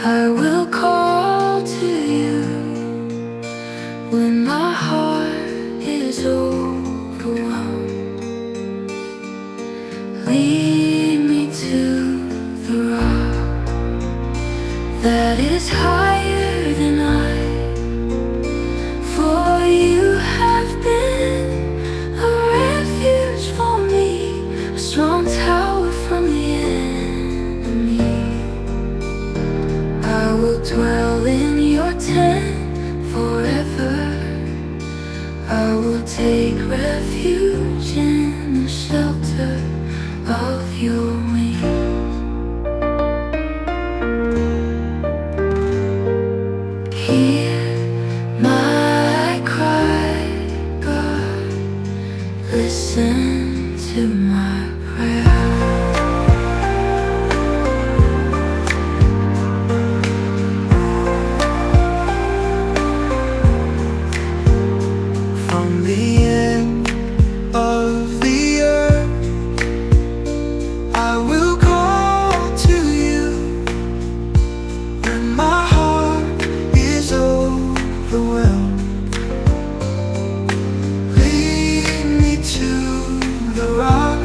I will call to you when my heart is overwhelmed. Lead me to the rock that is higher than I. For you have been a refuge for me, a strong tower from the enemy. I will dwell in your tent forever. I will take refuge in the shelter of your wings. Hear my cry, God, listen to my prayer. From the end of the earth, I will call to you when my heart is overwhelmed. Lead me to the rock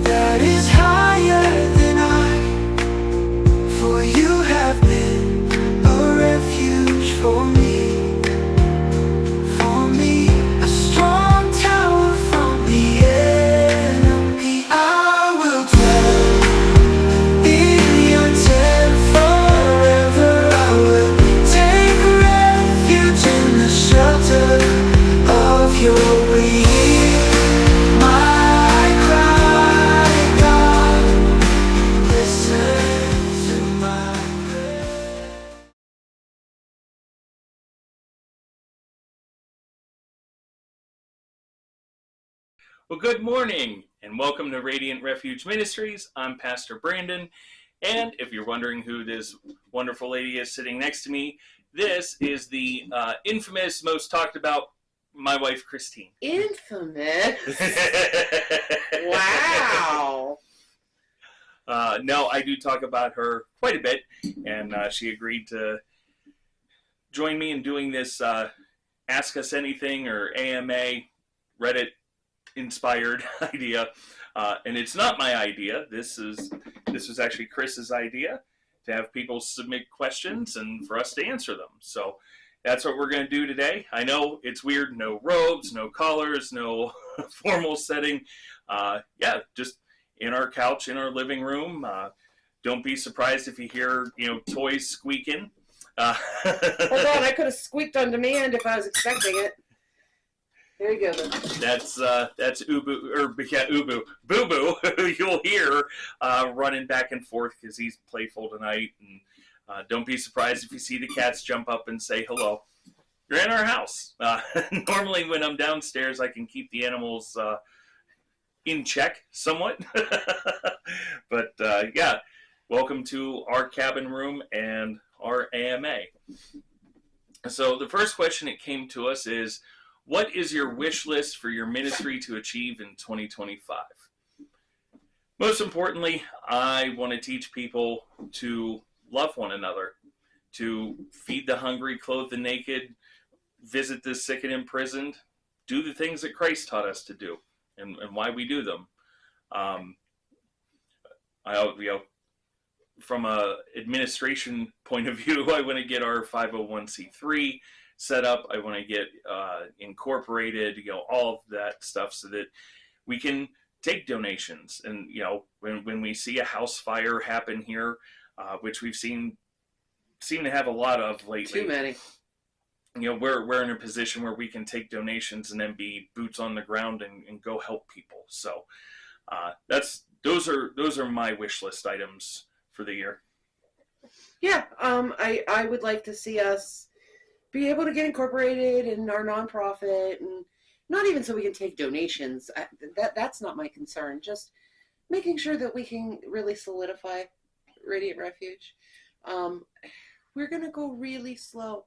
that is higher than I. For you have been a refuge for me. A strong tower from the enemy. I will dwell in your tent forever. I will take refuge in the shelter of your wings. My cry, God, listen to my prayer. Well, good morning and welcome to Radiant Refuge Ministries. I'm Pastor Brandon, and if you're wondering who this wonderful lady is sitting next to me, this is the infamous, most talked about, my wife, Christine. Infamous? Wow. No, I do talk about her quite a bit, and she agreed to join me in doing this Ask Us Anything or AMA Reddit inspired idea, and it's not my idea. This was actually Chris's idea, to have people submit questions and for us to answer them. So that's what we're going to do today. I know it's weird, no robes, no collars, no formal setting. Just in our couch in our living room. Don't be surprised if you hear toys squeaking. Hold on, I could have squeaked on demand if I was expecting it. There you go. Then. That's Ubu, or yeah, Ubu, Boo Boo, who you'll hear running back and forth because he's playful tonight. And don't be surprised if you see the cats jump up and say hello. You're in our house. Normally, when I'm downstairs, I can keep the animals in check somewhat. But welcome to our cabin room and our AMA. So the first question that came to us is, what is your wish list for your ministry to achieve in 2025? Most importantly, I want to teach people to love one another, to feed the hungry, clothe the naked, visit the sick and imprisoned, do the things that Christ taught us to do, and why we do them. From a administration point of view, I want to get our 501c3 set up. I want to get incorporated, all of that stuff, so that we can take donations. And when we see a house fire happen here, which we've seem to have a lot of lately. Too many. We're in a position where we can take donations and then be boots on the ground and go help people. So those are my wish list items for the year. Yeah, I would like to see us be able to get incorporated in our nonprofit, and not even so we can take donations. That's not my concern. Just making sure that we can really solidify Radiant Refuge. We're going to go really slow.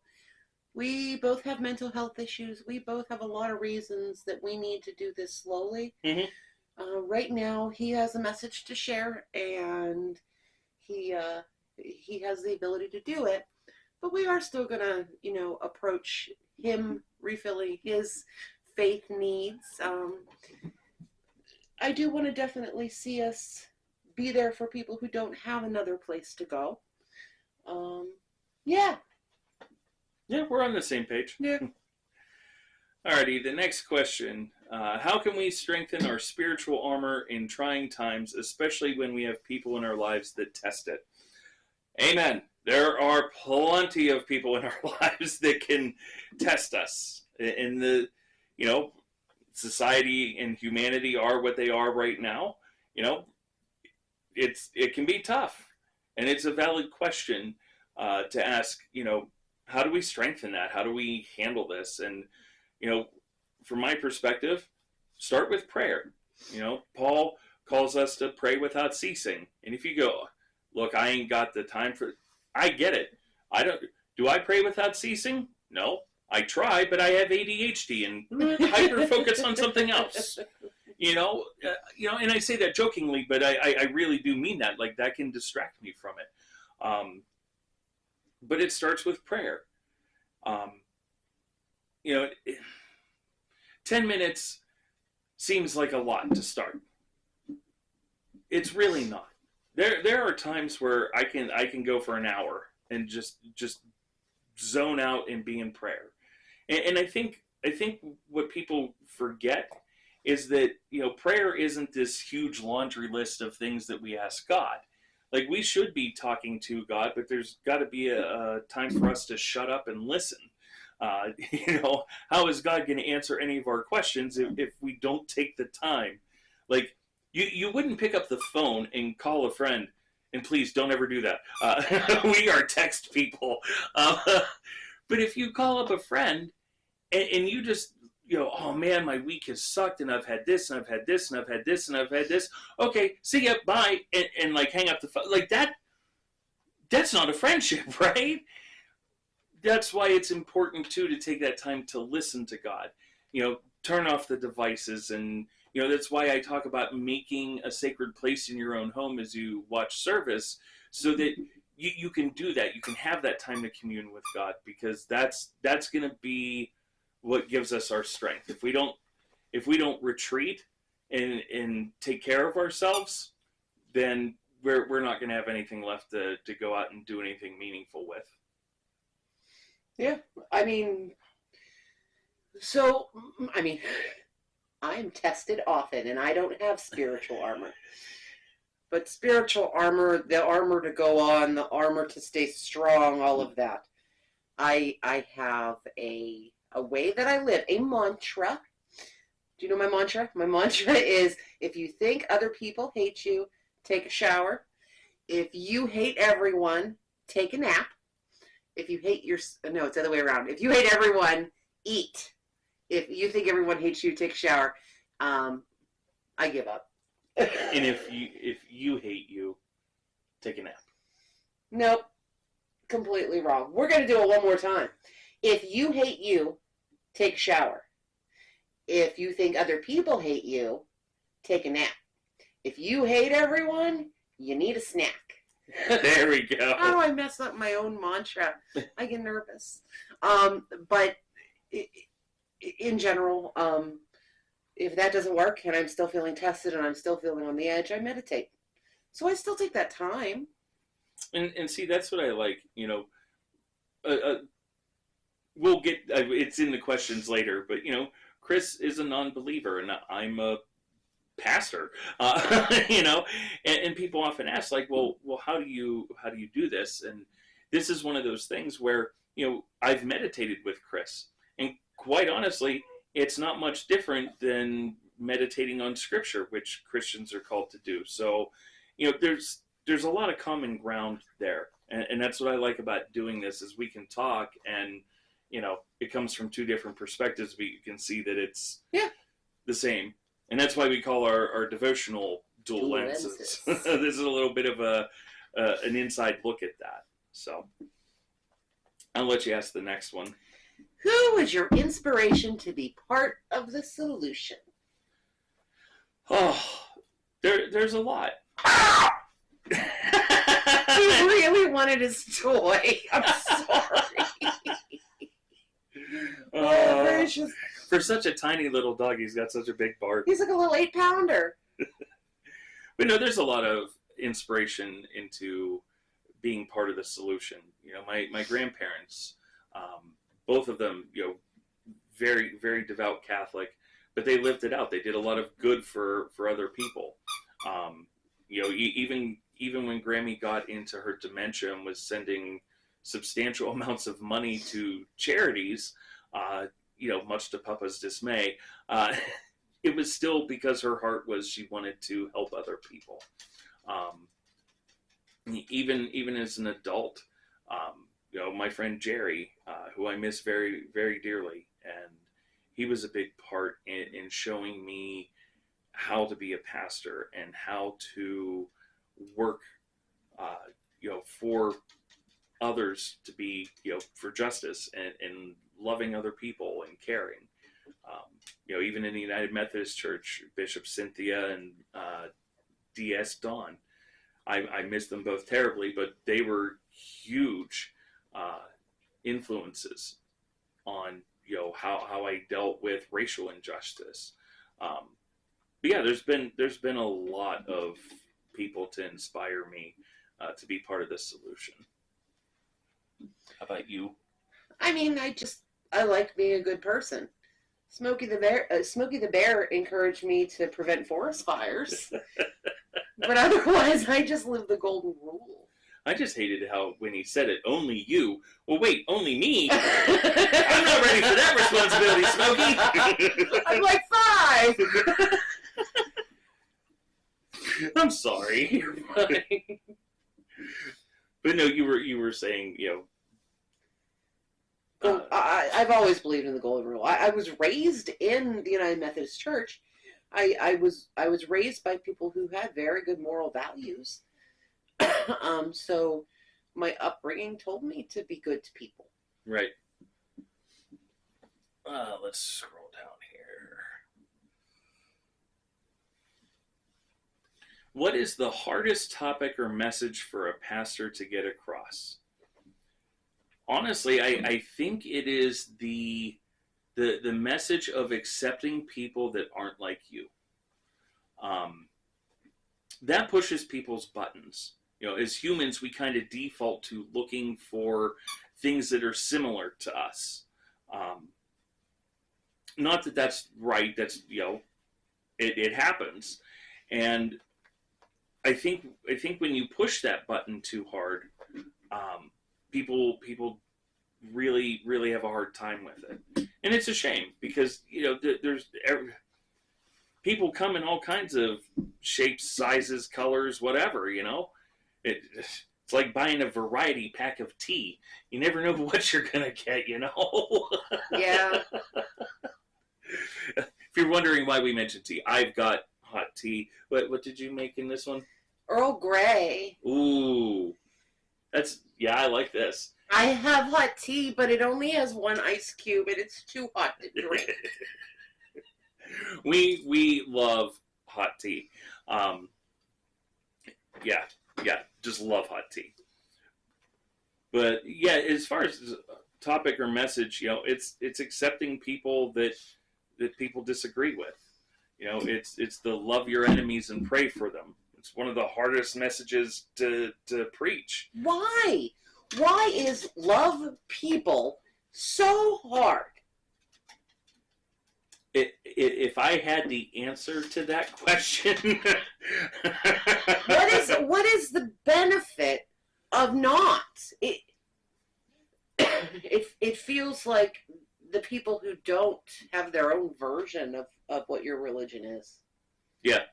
We both have mental health issues. We both have a lot of reasons that we need to do this slowly. Mm-hmm. Right now, he has a message to share, and he he has the ability to do it, but we are still going to, approach him refilling his faith needs. I do want to definitely see us be there for people who don't have another place to go. Yeah. Yeah, we're on the same page. Yeah. Alrighty, the next question. How can we strengthen our spiritual armor in trying times, especially when we have people in our lives that test it? Amen. There are plenty of people in our lives that can test us. In the, society and humanity are what they are right now. It can be tough. And it's a valid question to ask, how do we strengthen that? How do we handle this? And, from my perspective, start with prayer. Paul calls us to pray without ceasing. And if you go, look, I ain't got the time for it, I get it. Do I pray without ceasing? No. I try, but I have ADHD and hyper focus on something else. And I say that jokingly, but I really do mean that. Like, that can distract me from it. But it starts with prayer. 10 minutes seems like a lot to start. It's really not. There are times where I can go for an hour and just zone out and be in prayer. And I think what people forget is that, prayer isn't this huge laundry list of things that we ask God. Like, we should be talking to God, but there's got to be a time for us to shut up and listen. How is God going to answer any of our questions if we don't take the time? Like, you wouldn't pick up the phone and call a friend, and please don't ever do that. We are text people. But if you call up a friend and you just, oh man, my week has sucked and I've had this and I've had this and I've had this and I've had this. Okay, see ya, bye. And like hang up the phone. Like that's not a friendship, right? That's why it's important too to take that time to listen to God. Turn off the devices, and that's why I talk about making a sacred place in your own home as you watch service, so that you can do that. You can have that time to commune with God, because that's going to be what gives us our strength. If we don't retreat and take care of ourselves, then we're not going to have anything left to go out and do anything meaningful with. Yeah, I am tested often, and I don't have spiritual armor. But spiritual armor, the armor to go on, the armor to stay strong, all of that. I have a way that I live, a mantra. Do you know my mantra? My mantra is, if you think other people hate you, take a shower. If you hate everyone, take a nap. If you hate it's the other way around. If you hate everyone, eat. If you think everyone hates you, take a shower. I give up. And if you hate you, take a nap. Nope. Completely wrong. We're going to do it one more time. If you hate you, take a shower. If you think other people hate you, take a nap. If you hate everyone, you need a snack. There we go. Oh, I messed up my own mantra. I get nervous. But in general, if that doesn't work and I'm still feeling tested and I'm still feeling on the edge, I meditate. So I still take that time. And see, that's what I like. We'll get it's in the questions later, but Chris is a non-believer and I'm a pastor. And people often ask, like, well, how do you do this? And this is one of those things where I've meditated with Chris, and quite honestly, it's not much different than meditating on Scripture, which Christians are called to do. So, there's a lot of common ground there, and that's what I like about doing this, is we can talk, and it comes from two different perspectives, but you can see that it's the same. And that's why we call our devotional dual lenses. This is a little bit of an inside look at that. So I'll let you ask the next one. Who was your inspiration to be part of the solution? Oh, there's a lot. He really wanted his toy. I'm sorry. Oh, Gracious. for such a tiny little dog, he's got such a big bark. He's like a little 8-pounder. But no, there's a lot of inspiration into being part of the solution. My grandparents, both of them, very, very devout Catholic, but they lived it out. They did a lot of good for other people. Even when Grammy got into her dementia and was sending substantial amounts of money to charities, much to Papa's dismay, it was still because her heart was she wanted to help other people. Even as an adult, my friend Jerry, who I miss very, very dearly, and he was a big part in showing me how to be a pastor and how to work, for others to be, for justice and loving other people and caring. Even in the United Methodist Church, Bishop Cynthia and D.S. Dawn, I miss them both terribly, but they were huge influences on how I dealt with racial injustice. But yeah, there's been a lot of people to inspire me to be part of this solution. How about you? I mean, I like being a good person. Smokey the Bear encouraged me to prevent forest fires. But otherwise, I just live the golden rule. I just hated how when he said it, only you. Well, wait, only me? I'm not ready for that responsibility, Smokey. I'm like 5. I'm sorry. But no, you were saying, Well, I've always believed in the golden rule. I was raised in the United Methodist Church. I was raised by people who had very good moral values. So my upbringing told me to be good to people. Right. Let's scroll down here. What is the hardest topic or message for a pastor to get across? Honestly, I think it is the message of accepting people that aren't like you. That pushes people's buttons. As humans, we kind of default to looking for things that are similar to us. Not that that's right. That's it happens, and I think when you push that button too hard, people really, really have a hard time with it, and it's a shame because there's people come in all kinds of shapes, sizes, colors, whatever. It's like buying a variety pack of tea. You never know what you're gonna get. Yeah. If you're wondering why we mentioned tea, I've got hot tea. What did you make in this one? Earl Grey. Ooh, I like this. I have hot tea, but it only has 1 ice cube, and it's too hot to drink. We love hot tea. Yeah, just love hot tea. But yeah, as far as topic or message, it's accepting people that people disagree with. It's the love your enemies and pray for them. It's one of the hardest messages to preach. Why? Why is love people so hard? If I had the answer to that question, what is the benefit of not? It feels like the people who don't have their own version of what your religion is. Yeah,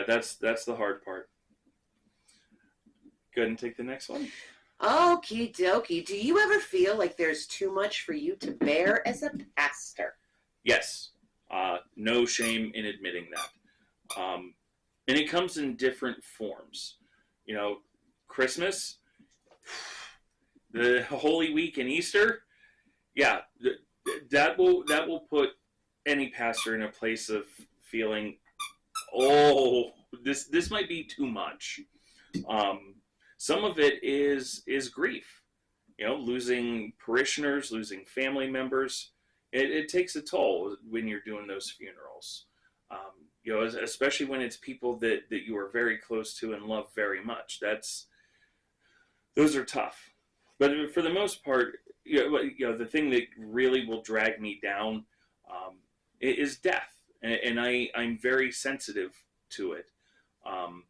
that's the hard part. Go ahead and take the next one. Okie dokie. Do you ever feel like there's too much for you to bear as a pastor? Yes. No shame in admitting that. And it comes in different forms. Christmas, the Holy Week, and Easter. Yeah, that will put any pastor in a place of feeling, oh, this might be too much. Some of it is grief. Losing parishioners, losing family members. It takes a toll when you're doing those funerals. Especially when it's people that you are very close to and love very much. Those are tough. But for the most part, the thing that really will drag me down is death, and I'm very sensitive to it. I'm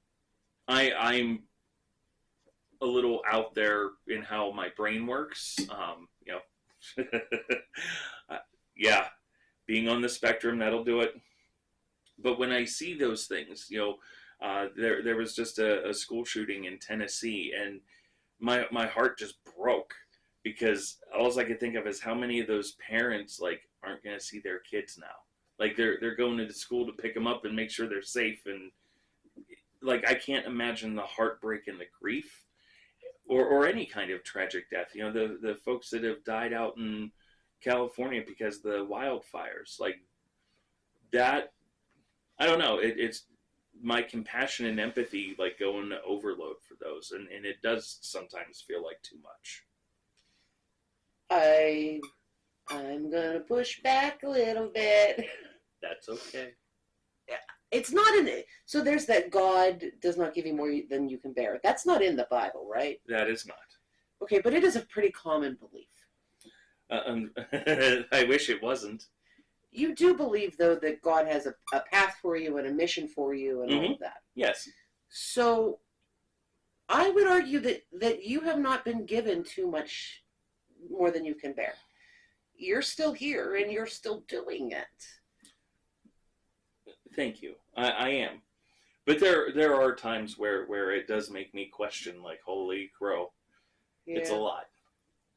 a little out there in how my brain works. Yeah, being on the spectrum, that'll do it. But when I see those things, there was just a school shooting in Tennessee, and my heart just broke because all I could think of is how many of those parents aren't going to see their kids now. They're going to the school to pick them up and make sure they're safe, and I can't imagine the heartbreak and the grief, or any kind of tragic death. The folks that have died out in California because of the wildfires, that. I don't know. It's my compassion and empathy going to overload for those, and it does sometimes feel like too much. I'm gonna push back a little bit. That's okay. It's not in it. So there's that God does not give you more than you can bear. That's not in the Bible, right? That is not. Okay, but it is a pretty common belief. I wish it wasn't. You do believe, though, that God has a path for you and a mission for you and all of that. Yes. So I would argue that you have not been given too much more than you can bear. You're still here and you're still doing it. Thank you. I am. But there are times where it does make me question, holy crow. Yeah. It's a lot.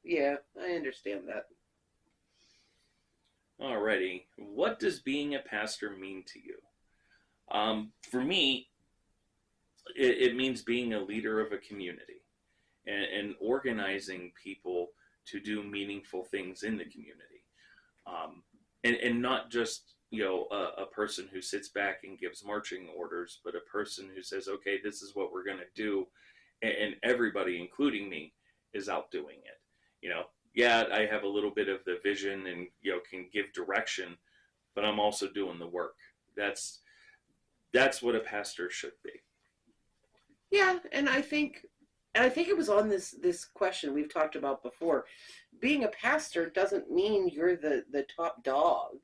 Yeah, I understand that. Alrighty. What does being a pastor mean to you? For me, it means being a leader of a community and organizing people to do meaningful things in the community. And not just, a person who sits back and gives marching orders, but a person who says, okay, this is what we're going to do. And everybody, including me, is out doing it. Yeah, I have a little bit of the vision and, can give direction, but I'm also doing the work. That's what a pastor should be. Yeah, and I think it was on this question we've talked about before. Being a pastor doesn't mean you're the top dog.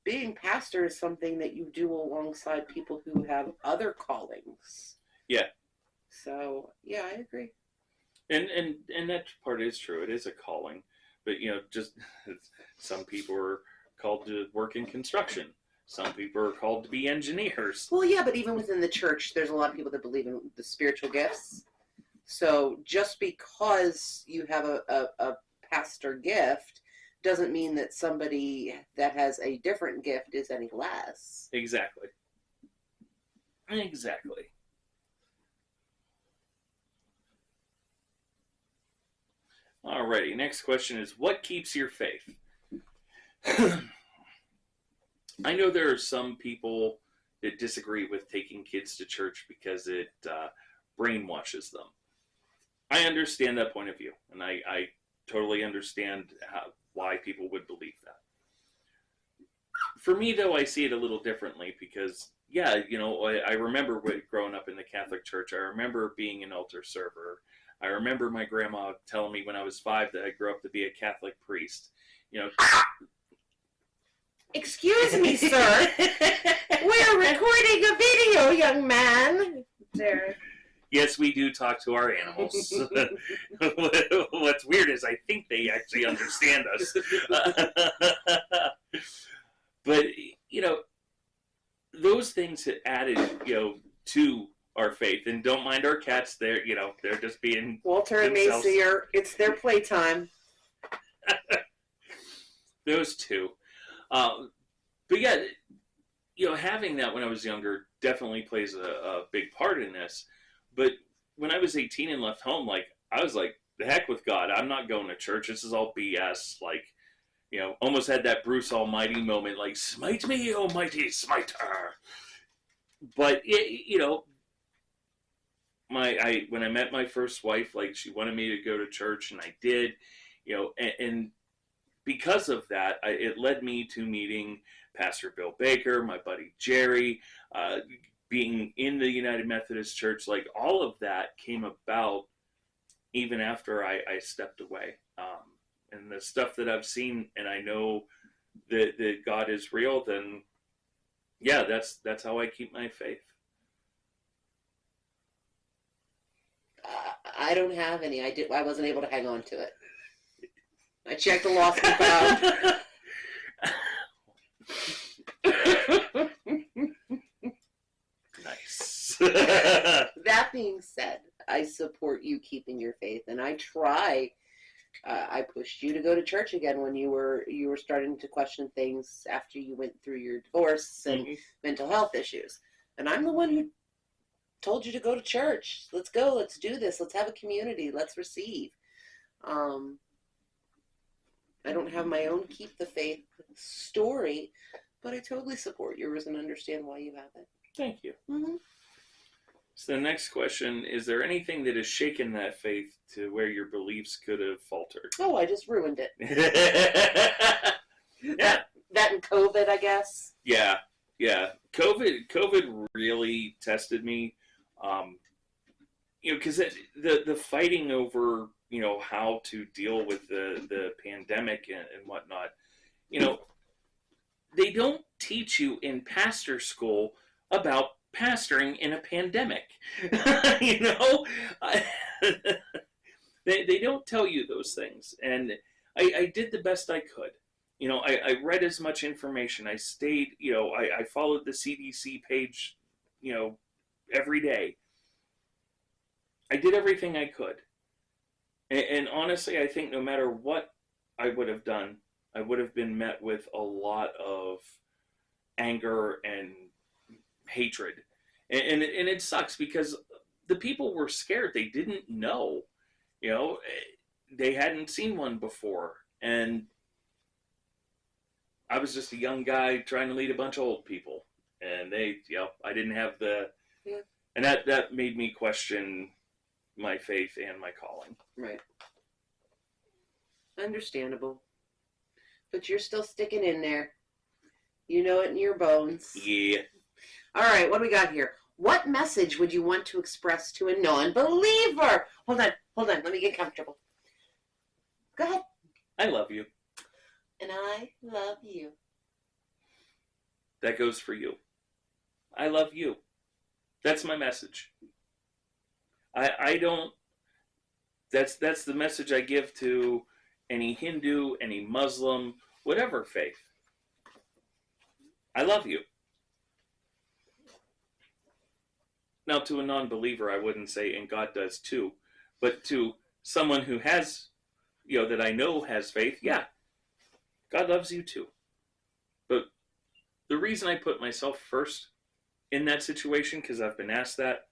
Being pastor is something that you do alongside people who have other callings. Yeah. So, yeah, I agree. And that part is true. It is a calling, but just some people are called to work in construction. Some people are called to be engineers. Well, yeah, but even within the church, there's a lot of people that believe in the spiritual gifts. So just because you have a pastor gift doesn't mean that somebody that has a different gift is any less. Exactly. Alrighty, next question is, what keeps your faith? I know there are some people that disagree with taking kids to church because it brainwashes them. I understand that point of view, and I totally understand why people would believe that. For me, though, I see it a little differently because, yeah, I remember growing up in the Catholic Church. I remember being an altar server. I remember my grandma telling me when I was 5 that I grew up to be a Catholic priest. Excuse me, sir. We're recording a video, young man. There. Yes, we do talk to our animals. What's weird is I think they actually understand us. But, those things that added, to our faith, and don't mind our cats. They're just being Walter and themselves. Macy it's their playtime. Those two. But yeah, having that when I was younger definitely plays a big part in this. But when I was 18 and left home, I was like, the heck with God. I'm not going to church. This is all BS. Almost had that Bruce Almighty moment, smite me, almighty smiter. But, when I met my first wife, like she wanted me to go to church, and I did, and because of that, it led me to meeting Pastor Bill Baker, my buddy Jerry, being in the United Methodist Church. Like all of that came about even after I stepped away. And the stuff that I've seen, and I know that God is real, then yeah, that's how I keep my faith. I don't have any. I wasn't able to hang on to it. I checked the lost and found. Nice. That being said, I support you keeping your faith, and I try. I pushed you to go to church again when you were starting to question things after you went through your divorce and mental health issues. And I'm the one who told you to go to church. Let's go. Let's do this. Let's have a community. Let's receive. I don't have my own keep the faith story, but I totally support yours and understand why you have it. Thank you. Mm-hmm. So the next question, is there anything that has shaken that faith to where your beliefs could have faltered? Oh, I just ruined it. Yeah. That and COVID, I guess. Yeah. COVID really tested me. Because the fighting over, how to deal with the pandemic and whatnot, they don't teach you in pastor school about pastoring in a pandemic. They don't tell you those things. And I did the best I could. I read as much information. I stayed, I followed the CDC page, every day. I did everything I could. And honestly, I think no matter what I would have done, I would have been met with a lot of anger and hatred. And it sucks because the people were scared. They didn't know. They hadn't seen one before. And I was just a young guy trying to lead a bunch of old people. And I didn't have the... Yeah. And that made me question my faith and my calling. Right. Understandable. But you're still sticking in there. You know it in your bones. Yeah. All right, what do we got here? What message would you want to express to a non-believer? Hold on. Let me get comfortable. Go ahead. I love you. And I love you. That goes for you. I love you. That's my message. I don't... That's the message I give to any Hindu, any Muslim, whatever faith. I love you. Now, to a non-believer, I wouldn't say, and God does too, but to someone who has, that I know has faith, yeah, God loves you too. But the reason I put myself first in that situation, because I've been asked that,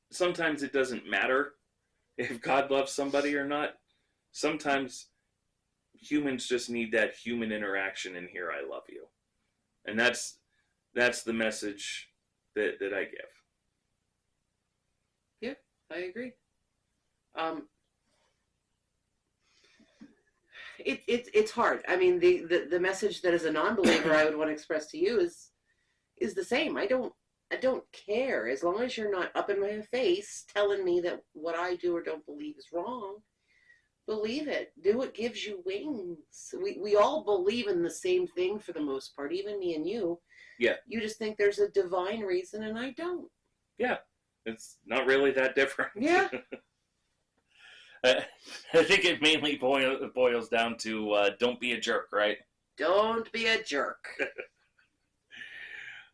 sometimes it doesn't matter if God loves somebody or not. Sometimes humans just need that human interaction and hear, I love you. And that's the message that I give. Yeah, I agree. It's hard. I mean, the message that as a non-believer I would want to express to you is the same. I don't care as long as you're not up in my face telling me that what I do or don't believe is wrong. Believe it. Do what gives you wings. We all believe in the same thing for the most part, even me and you. Yeah. You just think there's a divine reason, and I don't. Yeah. It's not really that different. Yeah. I think it mainly boils down to don't be a jerk, right? Don't be a jerk.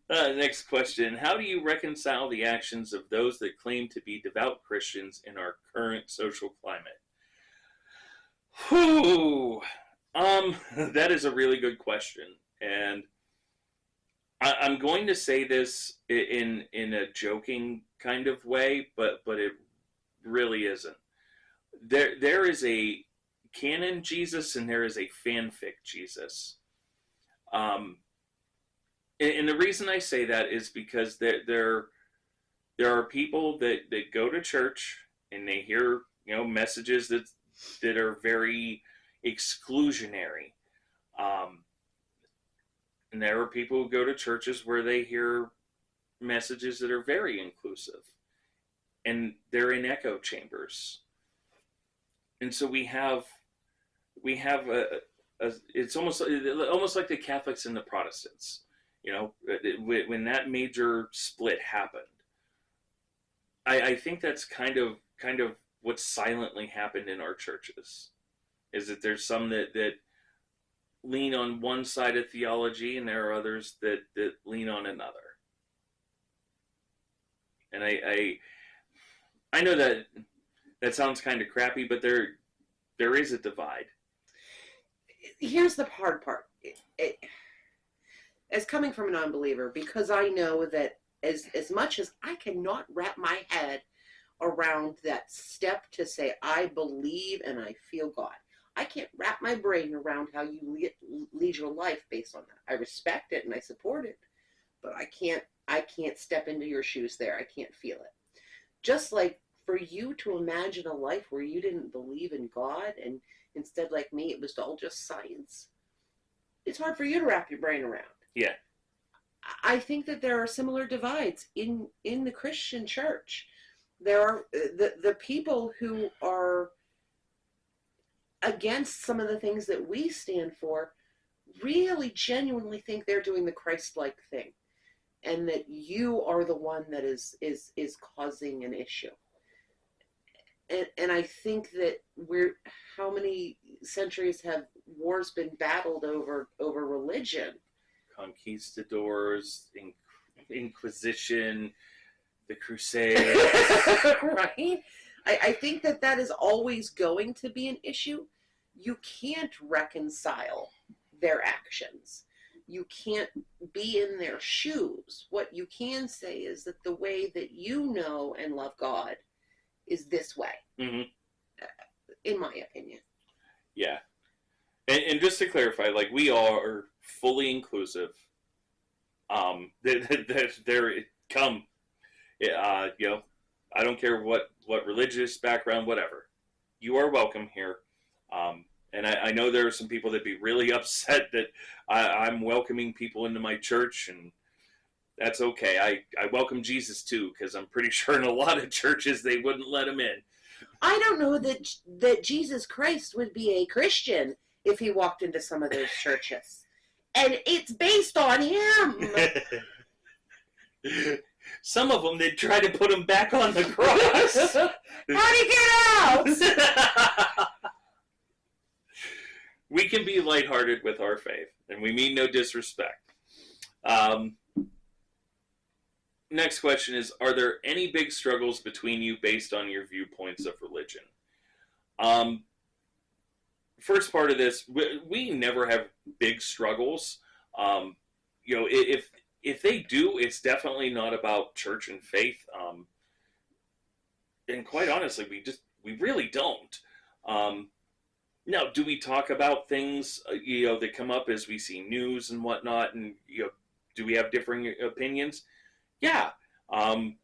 Next question. How do you reconcile the actions of those that claim to be devout Christians in our current social climate? Whew. That is a really good question. And I'm going to say this in a joking kind of way, but it really isn't. There is a canon Jesus and there is a fanfic Jesus. And the reason I say that is because they're There are people that go to church and they hear, messages that are very exclusionary. Um, and there are people who go to churches where they hear messages that are very inclusive, and they're in echo chambers. And so we have a it's almost like the Catholics and the Protestants. When that major split happened, I think that's kind of what silently happened in our churches. Is that there's some that lean on one side of theology, and there are others that lean on another. And I know that sounds kind of crappy, but there is a divide. Here's the hard part. As coming from a non-believer, because I know that as much as I cannot wrap my head around that step to say, I believe and I feel God. I can't wrap my brain around how you lead your life based on that. I respect it and I support it, but I can't step into your shoes there. I can't feel it. Just like for you to imagine a life where you didn't believe in God and instead, like me, it was all just science. It's hard for you to wrap your brain around. Yeah. I think that there are similar divides in the Christian church. There are the people who are against some of the things that we stand for really genuinely think they're doing the Christ-like thing, and that you are the one that is causing an issue. And I think that how many centuries have wars been battled over religion? Conquistadors, Inquisition, the Crusades. Right? I think that is always going to be an issue. You can't reconcile their actions. You can't be in their shoes. What you can say is that the way that you know and love God is this way, in my opinion. Yeah. And just to clarify, like, we are fully inclusive. There come, I don't care what religious background, whatever. You are welcome here. And I know there are some people that be really upset that I'm welcoming people into my church, and that's okay. I welcome Jesus too, because I'm pretty sure in a lot of churches they wouldn't let him in. I don't know that Jesus Christ would be a Christian if he walked into some of those churches. And it's based on him. Some of them, they try to put him back on the cross. How'd he get out? We can be lighthearted with our faith, and we mean no disrespect. Next question is, are there any big struggles between you based on your viewpoints of religion? First part of this, we never have big struggles. If they do, it's definitely not about church and faith. And quite honestly, we really don't. Now, do we talk about things, that come up as we see news and whatnot, and, do we have differing opinions? Yeah. I'm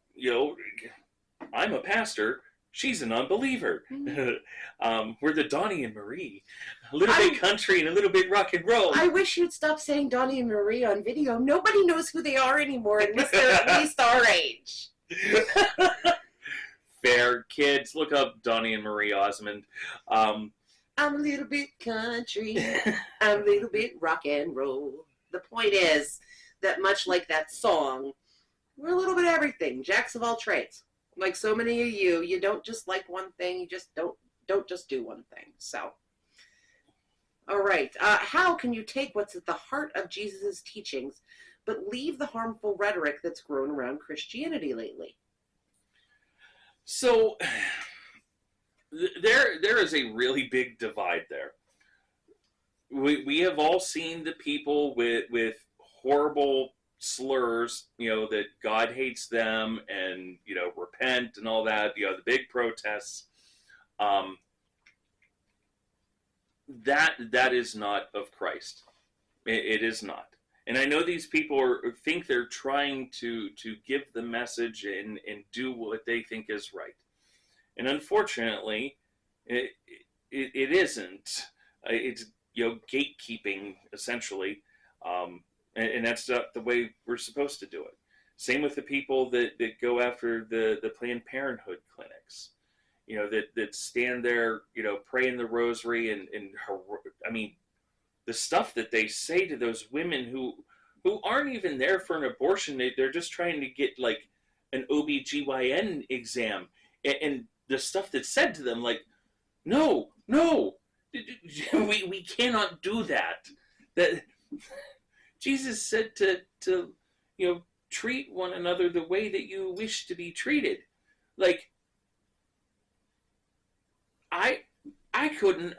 a pastor. She's an unbeliever. We're the Donnie and Marie. A little bit country and a little bit rock and roll. I wish you'd stop saying Donnie and Marie on video. Nobody knows who they are anymore unless they're at least our age. Fair. Kids, look up Donnie and Marie Osmond. I'm a little bit country. I'm a little bit rock and roll. The point is that much like that song, we're a little bit of everything. Jacks of all trades. Like so many of you don't just like one thing. You just don't just do one thing. So, all right. How can you take what's at the heart of Jesus' teachings, but leave the harmful rhetoric that's grown around Christianity lately? So, there is a really big divide there. We have all seen the people with horrible slurs, that God hates them, and repent and all that, the big protests. That is not of Christ. It is not. And I know these people think they're trying to give the message and do what they think is right. And unfortunately, it isn't. It's gatekeeping essentially, and that's not the way we're supposed to do it. Same with the people that go after the Planned Parenthood clinics, that stand there, praying the rosary and I mean, the stuff that they say to those women who aren't even there for an abortion. They're just trying to get like an OBGYN exam, and the stuff that's said to them, like, no, we cannot do that. That Jesus said to treat one another the way that you wish to be treated. Like, I couldn't.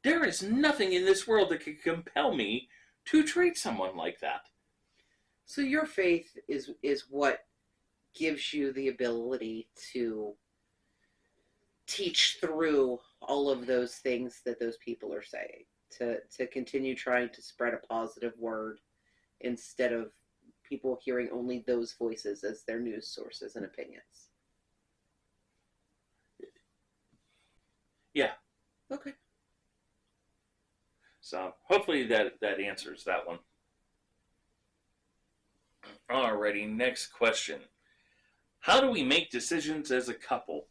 There is nothing in this world that could compel me to treat someone like that. So your faith is what gives you the ability to teach through all of those things that those people are saying, to continue trying to spread a positive word instead of people hearing only those voices as their news sources and opinions. Yeah. Okay. So hopefully that answers that one. Alrighty, next question. How do we make decisions as a couple?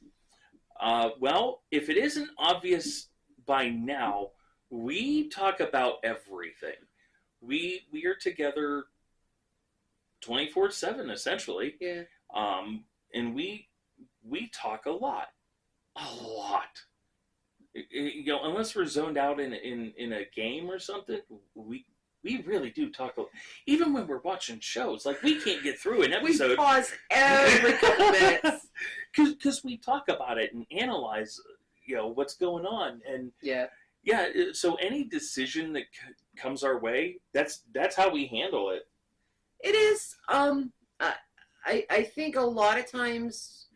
Well, if it isn't obvious by now, we talk about everything. We are together 24/7 essentially. Yeah. And we talk a lot. Unless we're zoned out in a game or something, we really do talk. Even when we're watching shows, like we can't get through an episode. We pause every couple minutes because we talk about it and analyze, what's going on, and yeah. So any decision that comes our way, that's how we handle it. It is. I think a lot of times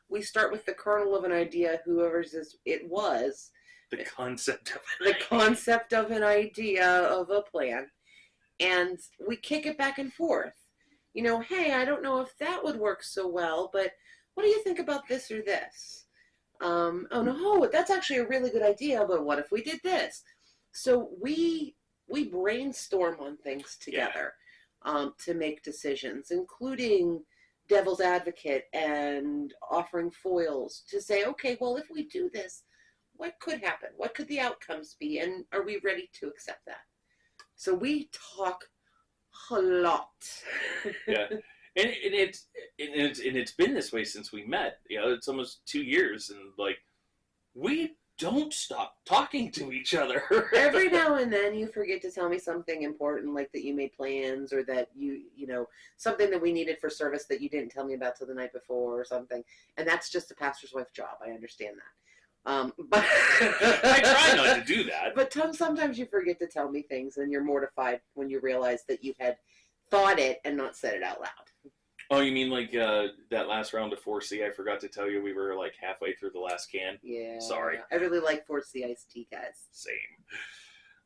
we start with the kernel of an idea, whoever's it was. The concept of an idea of a plan. And we kick it back and forth. Hey, I don't know if that would work so well, but what do you think about this or this? Oh no, that's actually a really good idea, but what if we did this? So we brainstorm on things together, to make decisions, including devil's advocate and offering foils to say, okay, well, if we do this, what could happen? What could the outcomes be? And are we ready to accept that? So we talk a lot. Yeah. And it's been this way since we met. It's almost 2 years, and like we don't stop talking to each other. Every now and then you forget to tell me something important, like that you made plans, or that you something that we needed for service that you didn't tell me about till the night before or something. And that's just a pastor's wife job. I understand that. But I try not to do that. But sometimes you forget to tell me things, and you're mortified when you realize that you had thought it and not said it out loud. Oh, you mean like that last round of 4C? I forgot to tell you we were like halfway through the last can. Yeah. Sorry. I really like 4C iced tea, guys. Same.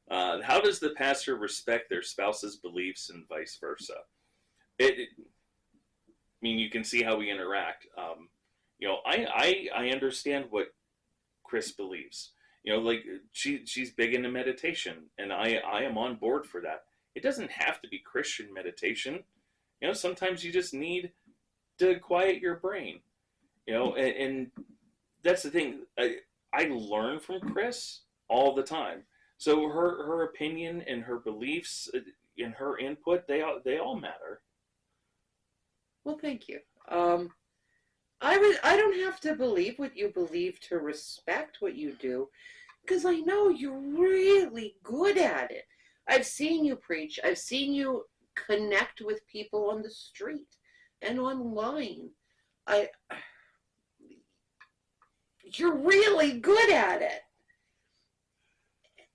How does the pastor respect their spouse's beliefs and vice versa? I mean, you can see how we interact. I understand what Chris believes. Like she's big into meditation, and I am on board for that. It doesn't have to be Christian meditation. Sometimes you just need to quiet your brain. And that's the thing. I learn from Chris all the time. So her opinion and her beliefs and her input, they all matter. Well, thank you. I don't have to believe what you believe to respect what you do, because I know you're really good at it. I've seen you preach. I've seen you connect with people on the street and online. You're really good at it.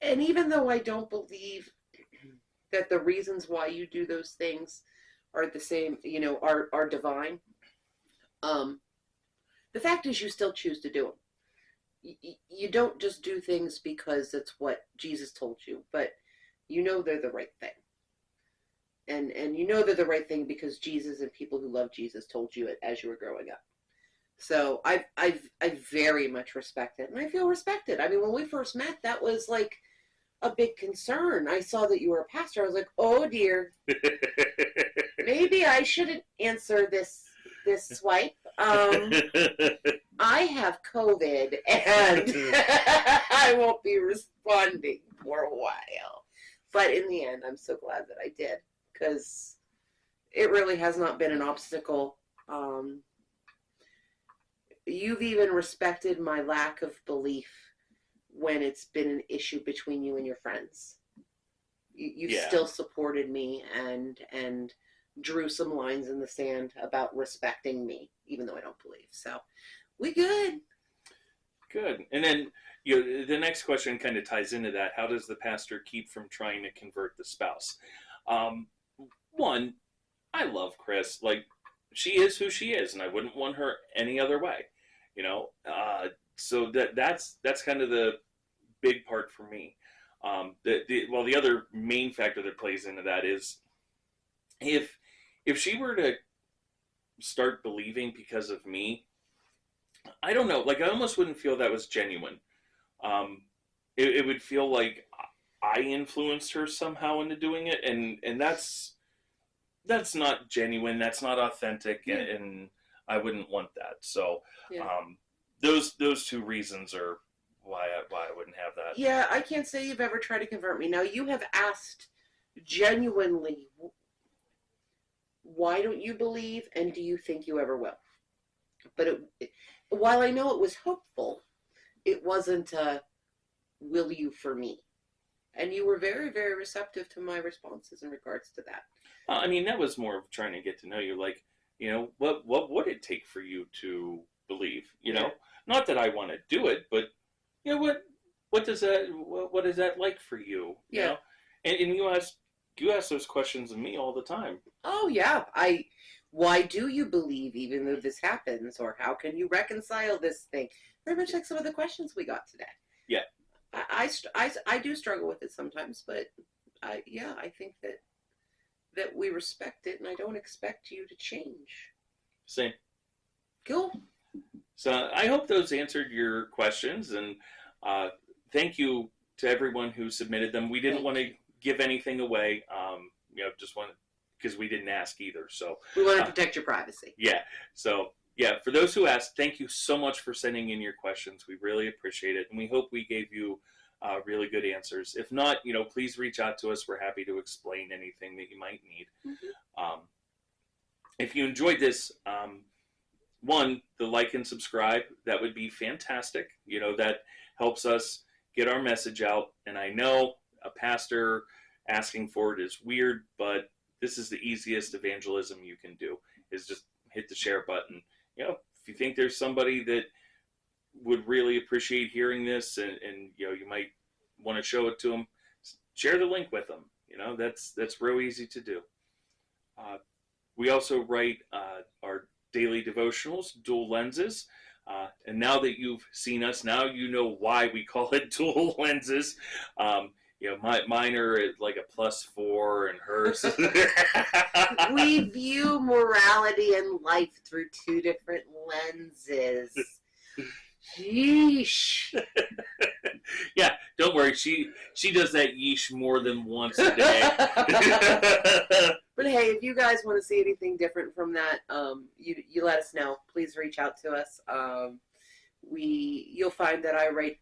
And even though I don't believe that the reasons why you do those things are the same, are divine, the fact is you still choose to do them. You don't just do things because it's what Jesus told you, but they're the right thing. and you know they're the right thing because Jesus and people who love Jesus told you it as you were growing up. So I very much respect it, and I feel respected. I mean, when we first met, that was like a big concern. I saw that you were a pastor. I was like, oh dear, maybe I shouldn't answer this swipe. I have COVID, and I won't be responding for a while. But in the end, I'm so glad that I did, because it really has not been an obstacle. You've even respected my lack of belief when it's been an issue between you and your friends. You've still supported me and drew some lines in the sand about respecting me, even though I don't believe. So we good. Good. And then the next question kind of ties into that. How does the pastor keep from trying to convert the spouse? One, I love Chris. Like, she is who she is, and I wouldn't want her any other way. So that's kind of the big part for me. The other main factor that plays into that is if she were to start believing because of me, I don't know. Like, I almost wouldn't feel that was genuine. It would feel like I influenced her somehow into doing it, and that's not genuine. That's not authentic, and I wouldn't want that. So, those two reasons are why I wouldn't have that. Yeah, I can't say you've ever tried to convert me. Now, you have asked genuinely, why don't you believe, and do you think you ever will? But while I know it was hopeful, it wasn't a will you for me. And you were very, very receptive to my responses in regards to that. I mean, that was more of trying to get to know you. Like, what would it take for you to believe? You know, not that I want to do it, but what does that what is that like for you? You know? And you ask those questions of me all the time. Oh yeah, why do you believe even though this happens, or how can you reconcile this thing? Very much like some of the questions we got today. Yeah, I do struggle with it sometimes, but I think that we respect it, and I don't expect you to change. Same. Cool. So I hope those answered your questions, and thank you to everyone who submitted them. We didn't want to give anything away, just wanted, because we didn't ask either. So we want to protect your privacy. Yeah. So for those who asked, thank you so much for sending in your questions. We really appreciate it, and we hope we gave you really good answers. If not, please reach out to us. We're happy to explain anything that you might need. Mm-hmm. If you enjoyed this, the like and subscribe, that would be fantastic. That helps us get our message out. And I know a pastor asking for it is weird, but this is the easiest evangelism you can do, is just hit the share button. If you think there's somebody that would really appreciate hearing this, and you might want to show it to them, share the link with them. That's real easy to do. We also write our daily devotionals, Dual Lenses. And now that you've seen us, now you know why we call it Dual Lenses. Mine are at like a +4, and hers. We view morality and life through two different lenses. Yeesh. Yeah, don't worry. She does that yeesh more than once a day. But hey, if you guys want to see anything different from that, you let us know. Please reach out to us. You'll find that I write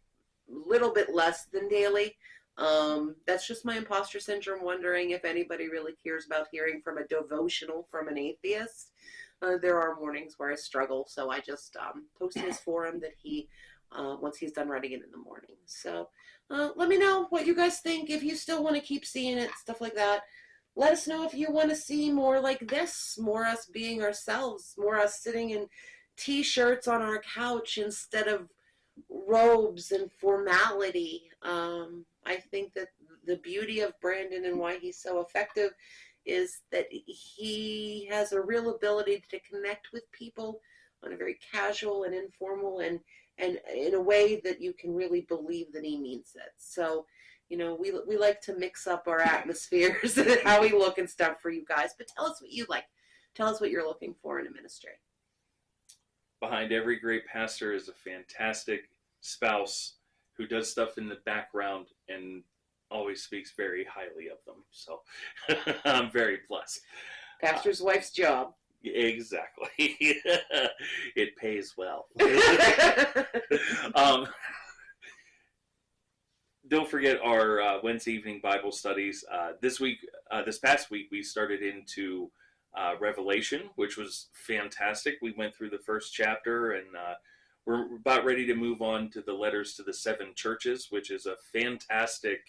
a little bit less than daily. That's just my imposter syndrome, wondering if anybody really cares about hearing from a devotional from an atheist. There are mornings where I struggle, so I just post his forum that he once he's done writing it in the morning. So let me know what you guys think, if you still want to keep seeing it, stuff like that. Let us know if you want to see more like this, more us being ourselves, more us sitting in t-shirts on our couch instead of robes and formality. I think that the beauty of Brandon and why he's so effective is that he has a real ability to connect with people on a very casual and informal and in a way that you can really believe that he means it. So we like to mix up our atmospheres and how we look and stuff for you guys. But tell us what you like. Tell us what you're looking for in a ministry. Behind every great pastor is a fantastic spouse who does stuff in the background and always speaks very highly of them. So I'm very blessed. Pastor's wife's job. Exactly. It pays well. Don't forget our Wednesday evening Bible studies. This past week, we started into Revelation, which was fantastic. We went through the first chapter, and we're about ready to move on to the letters to the 7 churches, which is a fantastic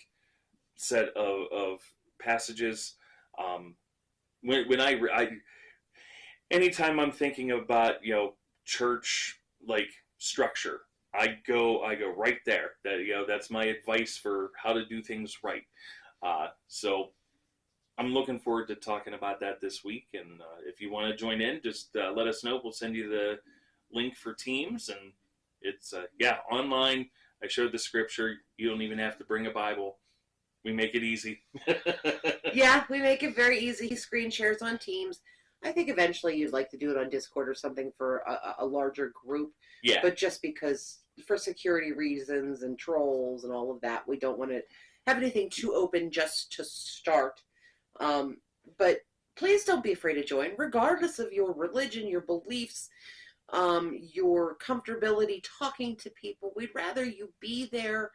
set of passages. When I anytime I'm thinking about church like structure, I go right there. That's my advice for how to do things right. So I'm looking forward to talking about that this week. And if you want to join in, just let us know. We'll send you the link for Teams, and it's online. I showed the scripture. You don't even have to bring a Bible. We make it easy. Yeah, we make it very easy. Screen shares on Teams. I think eventually you'd like to do it on Discord or something for a larger group. Yeah. But just because for security reasons and trolls and all of that, we don't want to have anything too open just to start. But please don't be afraid to join, regardless of your religion, your beliefs, your comfortability talking to people. We'd rather you be there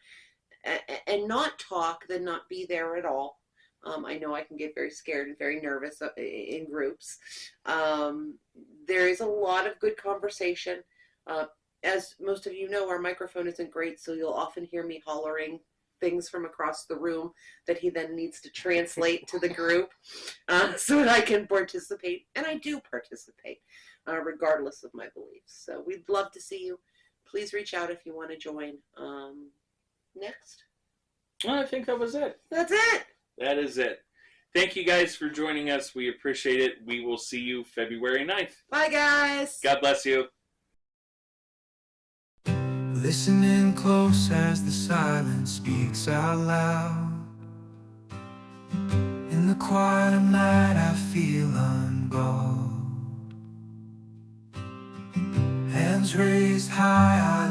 and not talk than not be there at all. I know I can get very scared and very nervous in groups. There is a lot of good conversation. As most of you know, our microphone isn't great, so you'll often hear me hollering things from across the room that he then needs to translate to the group so that I can participate. And I do participate, regardless of my beliefs. So we'd love to see you. Please reach out if you want to join. Next. Well, I think that was it. That's it. That is it. Thank you guys for joining us. We appreciate it. We will see you February 9th. Bye, guys. God bless you. Listening close as the silence speaks out loud. In the quiet of night I feel unglued. Hands raised high, I